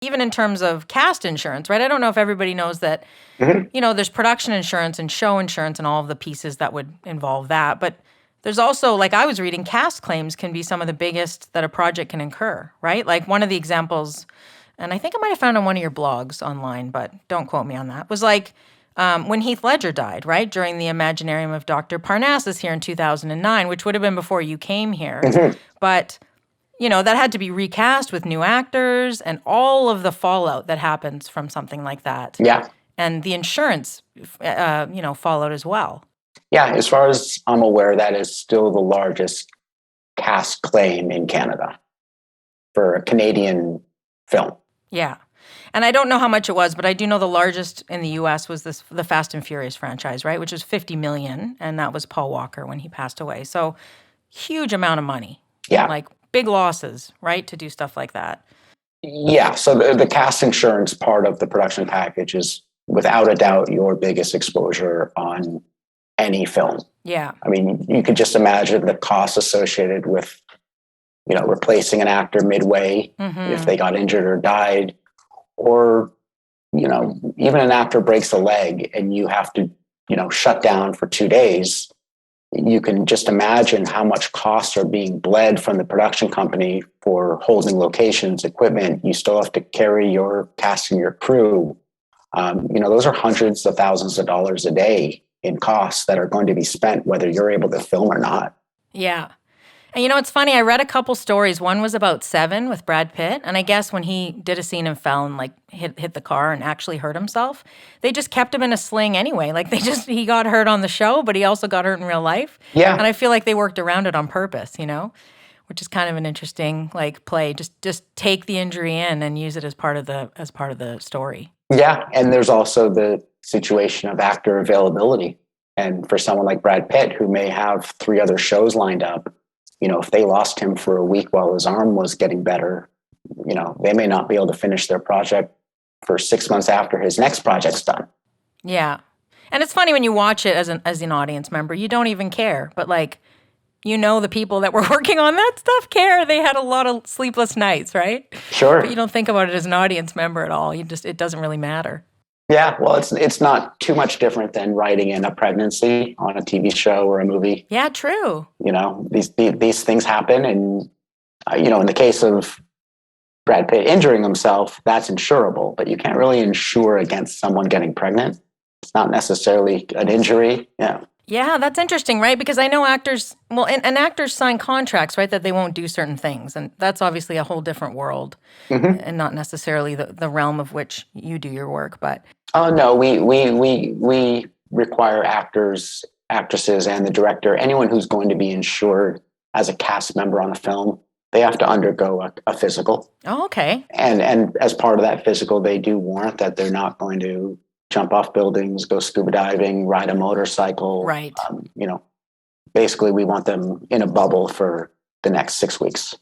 even in terms of cast insurance, right? I don't know if everybody knows that, there's production insurance and show insurance and all of the pieces that would involve that. But there's also, like I was reading, cast claims can be some of the biggest that a project can incur, right? Like one of the examples, and I think I might have found on one of your blogs online, but don't quote me on that, was like when Heath Ledger died, right? During the Imaginarium of Dr. Parnassus here in 2009, which would have been before you came here. But that had to be recast with new actors and all of the fallout that happens from something like that. Yeah. And the insurance, followed as well. Yeah, as far as I'm aware, that is still the largest cast claim in Canada for a Canadian film. Yeah. And I don't know how much it was, but I do know the largest in the U.S. was the Fast and Furious franchise, right? Which was $50 million, and that was Paul Walker when he passed away. So huge amount of money. Yeah. Like big losses, right, to do stuff like that. Yeah, so the cast insurance part of the production package is without a doubt your biggest exposure on any film. Yeah. I mean, you could just imagine the costs associated with, replacing an actor midway if they got injured or died, or, even an actor breaks a leg and you have to, shut down for 2 days. You can just imagine how much costs are being bled from the production company for holding locations, equipment. You still have to carry your cast and your crew. Those are hundreds of thousands of dollars a day in costs that are going to be spent whether you're able to film or not. Yeah. And it's funny, I read a couple stories. One was about Seven with Brad Pitt. And I guess when he did a scene and fell and hit the car and actually hurt himself, they just kept him in a sling anyway. Like he got hurt on the show, but he also got hurt in real life. Yeah. And I feel like they worked around it on purpose, which is kind of an interesting play. Just take the injury in and use it as part of the story. Yeah. And there's also the situation of actor availability. And for someone like Brad Pitt, who may have 3 other shows lined up, if they lost him for a week while his arm was getting better, they may not be able to finish their project for 6 months after his next project's done. Yeah. And it's funny when you watch it as an audience member, you don't even care. But the people that were working on that stuff care. They had a lot of sleepless nights, right? Sure. But you don't think about it as an audience member at all. It doesn't really matter. Yeah, well, it's not too much different than writing in a pregnancy on a TV show or a movie. Yeah, true. These things happen, and in the case of Brad Pitt injuring himself, that's insurable, but you can't really insure against someone getting pregnant. It's not necessarily an injury. Yeah. Yeah, that's interesting, right? Because I know actors, and actors sign contracts, right, that they won't do certain things. And that's obviously a whole different world and not necessarily the realm of which you do your work. But oh, no, we require actors, actresses, and the director, anyone who's going to be insured as a cast member on a film, they have to undergo a physical. Oh, okay. And as part of that physical, they do warrant that they're not going to jump off buildings, go scuba diving, ride a motorcycle. Right. Basically we want them in a bubble for the next 6 weeks.